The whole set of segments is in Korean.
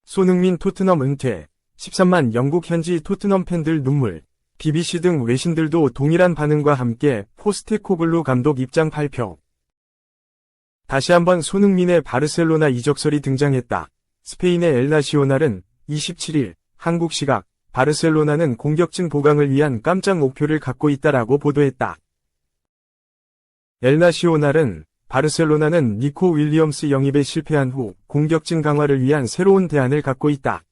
손흥민 토트넘 은퇴, 13만 영국 현지 토트넘 팬들 눈물, BBC 등 외신들도 동일한 반응과 함께 포스테코글루 감독 입장 발표. 다시 한번 손흥민의 바르셀로나 이적설이 등장했다. 스페인의 엘 나시오날은 27일 한국 시각 바르셀로나는 공격진 보강을 위한 깜짝 목표를 갖고 있다라고 보도했다. 엘 나시오날은 바르셀로나는 니코 윌리엄스 영입에 실패한 후 공격진 강화를 위한 새로운 대안을 갖고 있다.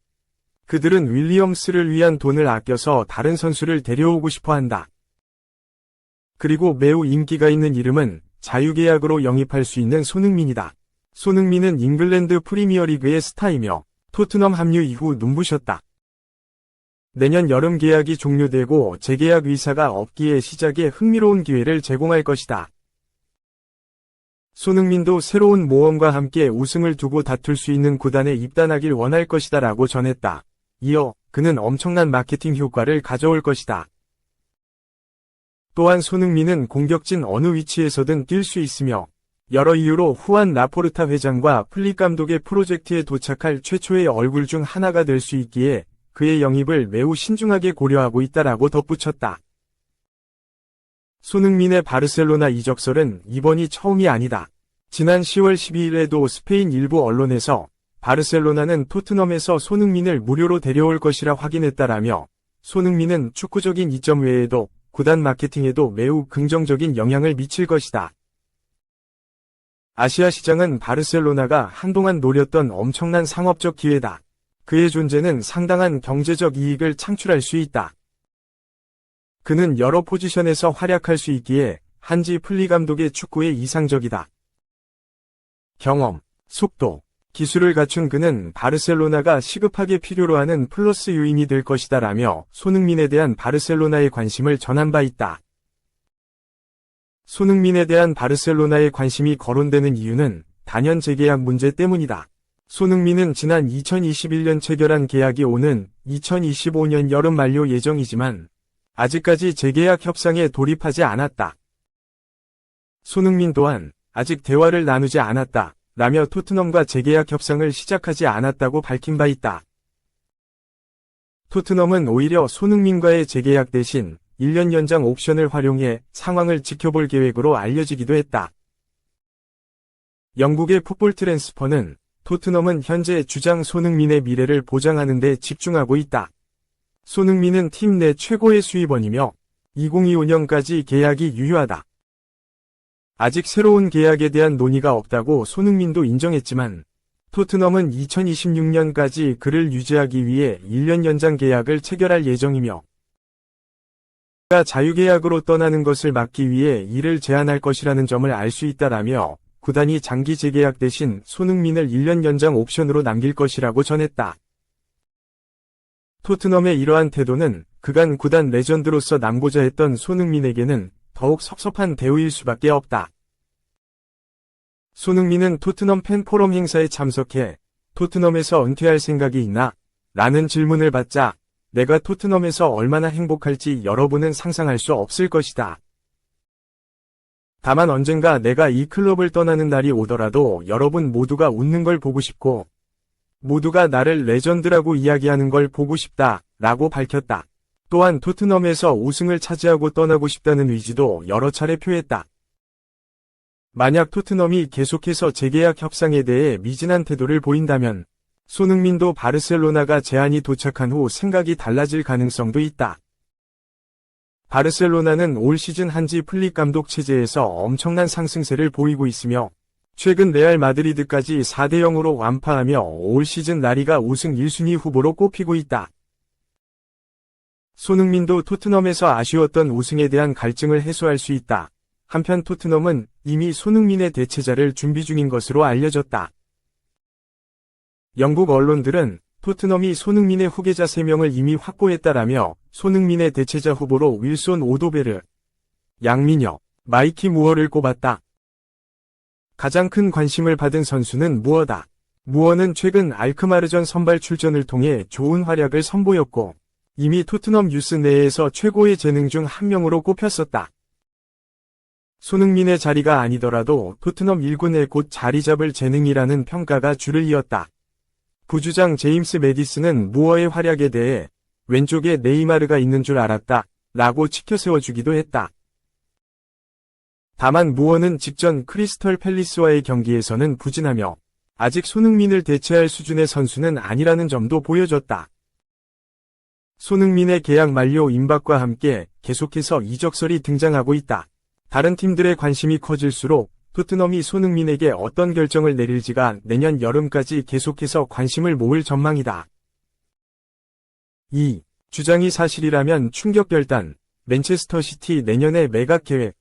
그들은 윌리엄스를 위한 돈을 아껴서 다른 선수를 데려오고 싶어 한다. 그리고 매우 인기가 있는 이름은 자유계약으로 영입할 수 있는 손흥민이다. 손흥민은 잉글랜드 프리미어리그의 스타이며 토트넘 합류 이후 눈부셨다. 내년 여름 계약이 종료되고 재계약 의사가 없기에 시작에 흥미로운 기회를 제공할 것이다. 손흥민도 새로운 모험과 함께 우승을 두고 다툴 수 있는 구단에 입단하길 원할 것이다 라고 전했다. 이어 그는 엄청난 마케팅 효과를 가져올 것이다. 또한 손흥민은 공격진 어느 위치에서든 뛸 수 있으며 여러 이유로 후안 라포르타 회장과 플릭 감독의 프로젝트에 도착할 최초의 얼굴 중 하나가 될 수 있기에 그의 영입을 매우 신중하게 고려하고 있다라고 덧붙였다. 손흥민의 바르셀로나 이적설은 이번이 처음이 아니다. 지난 10월 12일에도 스페인 일부 언론에서 바르셀로나는 토트넘에서 손흥민을 무료로 데려올 것이라 확인했다라며 손흥민은 축구적인 이점 외에도 구단 마케팅에도 매우 긍정적인 영향을 미칠 것이다. 아시아 시장은 바르셀로나가 한동안 노렸던 엄청난 상업적 기회다. 그의 존재는 상당한 경제적 이익을 창출할 수 있다. 그는 여러 포지션에서 활약할 수 있기에 한지 플릭 감독의 축구에 이상적이다. 경험, 속도, 기술을 갖춘 그는 바르셀로나가 시급하게 필요로 하는 플러스 요인이 될 것이다 라며 손흥민에 대한 바르셀로나의 관심을 전한 바 있다. 손흥민에 대한 바르셀로나의 관심이 거론되는 이유는 단연 재계약 문제 때문이다. 손흥민은 지난 2021년 체결한 계약이 오는 2025년 여름 만료 예정이지만 아직까지 재계약 협상에 돌입하지 않았다. 손흥민 또한 아직 대화를 나누지 않았다 라며 토트넘과 재계약 협상을 시작하지 않았다고 밝힌 바 있다. 토트넘은 오히려 손흥민과의 재계약 대신 1년 연장 옵션을 활용해 상황을 지켜볼 계획으로 알려지기도 했다. 영국의 풋볼 트랜스퍼는 토트넘은 현재 주장 손흥민의 미래를 보장하는 데 집중하고 있다. 손흥민은 팀 내 최고의 수입원이며 2025년까지 계약이 유효하다. 아직 새로운 계약에 대한 논의가 없다고 손흥민도 인정했지만 토트넘은 2026년까지 그를 유지하기 위해 1년 연장 계약을 체결할 예정이며 그가 자유계약으로 떠나는 것을 막기 위해 이를 제한할 것이라는 점을 알 수 있다라며 구단이 장기 재계약 대신 손흥민을 1년 연장 옵션으로 남길 것이라고 전했다. 토트넘의 이러한 태도는 그간 구단 레전드로서 남고자 했던 손흥민에게는 더욱 섭섭한 대우일 수밖에 없다. 손흥민은 토트넘 팬 포럼 행사에 참석해 토트넘에서 은퇴할 생각이 있나? 라는 질문을 받자 내가 토트넘에서 얼마나 행복할지 여러분은 상상할 수 없을 것이다. 다만 언젠가 내가 이 클럽을 떠나는 날이 오더라도 여러분 모두가 웃는 걸 보고 싶고 모두가 나를 레전드라고 이야기하는 걸 보고 싶다 라고 밝혔다. 또한 토트넘에서 우승을 차지하고 떠나고 싶다는 의지도 여러 차례 표했다. 만약 토트넘이 계속해서 재계약 협상에 대해 미진한 태도를 보인다면 손흥민도 바르셀로나가 제안이 도착한 후 생각이 달라질 가능성도 있다. 바르셀로나는 올 시즌 한지 플릭 감독 체제에서 엄청난 상승세를 보이고 있으며 최근 레알 마드리드까지 4대0으로 완파하며 올 시즌 라리가 우승 1순위 후보로 꼽히고 있다. 손흥민도 토트넘에서 아쉬웠던 우승에 대한 갈증을 해소할 수 있다. 한편 토트넘은 이미 손흥민의 대체자를 준비 중인 것으로 알려졌다. 영국 언론들은 토트넘이 손흥민의 후계자 3명을 이미 확보했다라며 손흥민의 대체자 후보로 윌손 오도베르, 양민혁, 마이키 무어를 꼽았다. 가장 큰 관심을 받은 선수는 무어다. 무어는 최근 알크마르전 선발 출전을 통해 좋은 활약을 선보였고 이미 토트넘 유스 내에서 최고의 재능 중 한 명으로 꼽혔었다. 손흥민의 자리가 아니더라도 토트넘 1군에 곧 자리 잡을 재능이라는 평가가 줄을 이었다. 부주장 제임스 매디슨은 무어의 활약에 대해 왼쪽에 네이마르가 있는 줄 알았다 라고 치켜세워주기도 했다. 다만 무어는 직전 크리스털 팰리스와의 경기에서는 부진하며 아직 손흥민을 대체할 수준의 선수는 아니라는 점도 보여줬다. 손흥민의 계약 만료 임박과 함께 계속해서 이적설이 등장하고 있다. 다른 팀들의 관심이 커질수록 토트넘이 손흥민에게 어떤 결정을 내릴지가 내년 여름까지 계속해서 관심을 모을 전망이다. 2. 주장이 사실이라면 충격 결단, 맨체스터 시티 내년의 매각 계획.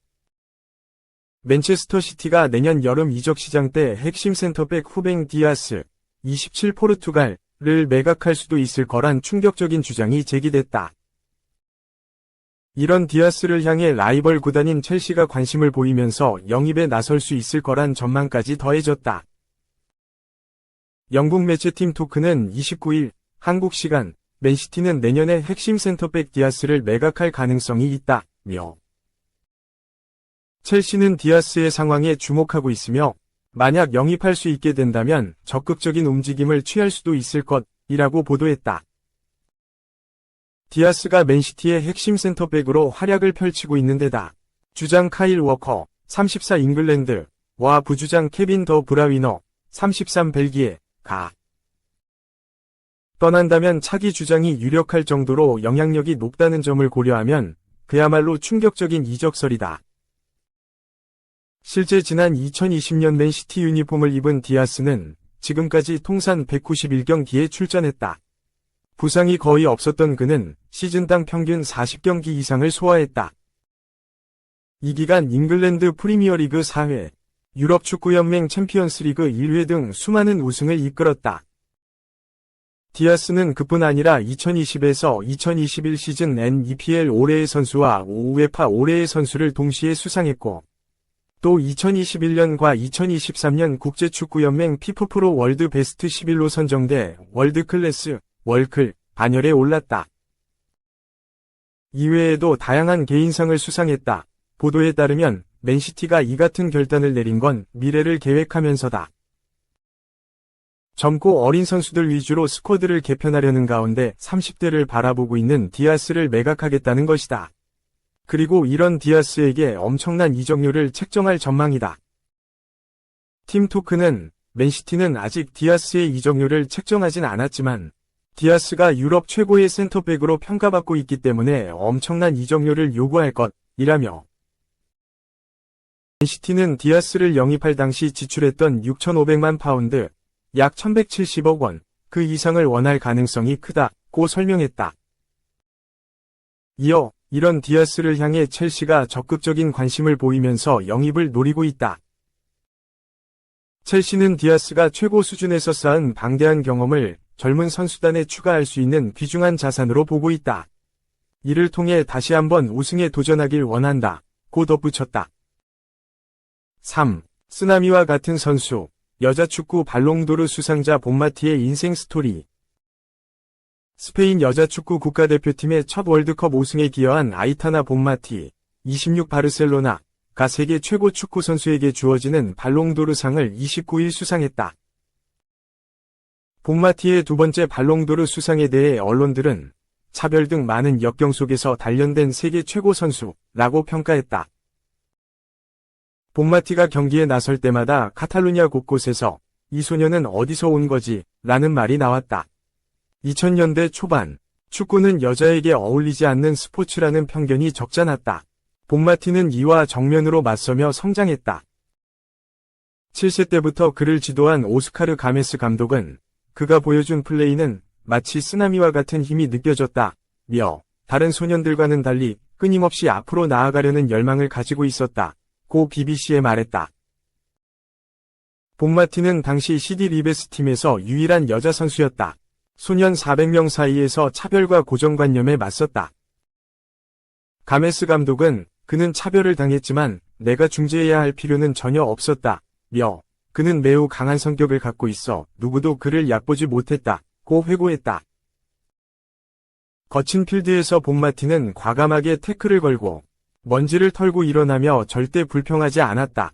맨체스터 시티가 내년 여름 이적 시장 때 핵심 센터백 후뱅 디아스, 27 포르투갈을 매각할 수도 있을 거란 충격적인 주장이 제기됐다. 이런 디아스를 향해 라이벌 구단인 첼시가 관심을 보이면서 영입에 나설 수 있을 거란 전망까지 더해졌다. 영국 매체팀 토크는 29일 한국 시간 맨시티는 내년에 핵심 센터백 디아스를 매각할 가능성이 있다며 첼시는 디아스의 상황에 주목하고 있으며 만약 영입할 수 있게 된다면 적극적인 움직임을 취할 수도 있을 것이라고 보도했다. 디아스가 맨시티의 핵심 센터백으로 활약을 펼치고 있는 데다 주장 카일 워커, 34 잉글랜드와 부주장 케빈 더 브라위너, 33 벨기에가 떠난다면 차기 주장이 유력할 정도로 영향력이 높다는 점을 고려하면 그야말로 충격적인 이적설이다. 실제 지난 2020년 맨시티 유니폼을 입은 디아스는 지금까지 통산 191경기에 출전했다. 부상이 거의 없었던 그는 시즌당 평균 40경기 이상을 소화했다. 이 기간 잉글랜드 프리미어리그 4회, 유럽 축구연맹 챔피언스리그 1회 등 수많은 우승을 이끌었다. 디아스는 그뿐 아니라 2020에서 2021 시즌 NEPL 올해의 선수와 우에파 올해의 선수를 동시에 수상했고 또 2021년과 2023년 국제축구연맹 피파프로 월드 베스트 11로 선정돼 월드클래스, 월클, 반열에 올랐다. 이외에도 다양한 개인상을 수상했다. 보도에 따르면 맨시티가 이 같은 결단을 내린 건 미래를 계획하면서다. 젊고 어린 선수들 위주로 스쿼드를 개편하려는 가운데 30대를 바라보고 있는 디아스를 매각하겠다는 것이다. 그리고 이런 디아스에게 엄청난 이적료를 책정할 전망이다. 팀토크는 맨시티는 아직 디아스의 이적료를 책정하진 않았지만 디아스가 유럽 최고의 센터백으로 평가받고 있기 때문에 엄청난 이적료를 요구할 것이라며 맨시티는 디아스를 영입할 당시 지출했던 6,500만 파운드, 약 1,170억 원, 그 이상을 원할 가능성이 크다고 설명했다. 이어 이런 디아스를 향해 첼시가 적극적인 관심을 보이면서 영입을 노리고 있다. 첼시는 디아스가 최고 수준에서 쌓은 방대한 경험을 젊은 선수단에 추가할 수 있는 귀중한 자산으로 보고 있다. 이를 통해 다시 한번 우승에 도전하길 원한다. 고 덧붙였다. 3. 쓰나미와 같은 선수, 여자 축구 발롱도르 수상자 본마티의 인생 스토리. 스페인 여자 축구 국가대표팀의 첫 월드컵 우승에 기여한 아이타나 본마티, 26 바르셀로나가 세계 최고 축구 선수에게 주어지는 발롱도르 상을 29일 수상했다. 본마티의 두 번째 발롱도르 수상에 대해 언론들은 차별 등 많은 역경 속에서 단련된 세계 최고 선수라고 평가했다. 본마티가 경기에 나설 때마다 카탈루냐 곳곳에서 이 소녀는 어디서 온 거지? 라는 말이 나왔다. 2000년대 초반, 축구는 여자에게 어울리지 않는 스포츠라는 편견이 적잖았다. 본마티는 이와 정면으로 맞서며 성장했다. 7세 때부터 그를 지도한 오스카르 가메스 감독은 그가 보여준 플레이는 마치 쓰나미와 같은 힘이 느껴졌다며 다른 소년들과는 달리 끊임없이 앞으로 나아가려는 열망을 가지고 있었다. 고 BBC에 말했다. 본마티는 당시 CD 리베스 팀에서 유일한 여자 선수였다. 소년 400명 사이에서 차별과 고정관념에 맞섰다. 가메스 감독은 그는 차별을 당했지만 내가 중재해야 할 필요는 전혀 없었다며 그는 매우 강한 성격을 갖고 있어 누구도 그를 얕보지 못했다고 회고했다. 거친 필드에서 본마티는 과감하게 태클을 걸고 먼지를 털고 일어나며 절대 불평하지 않았다.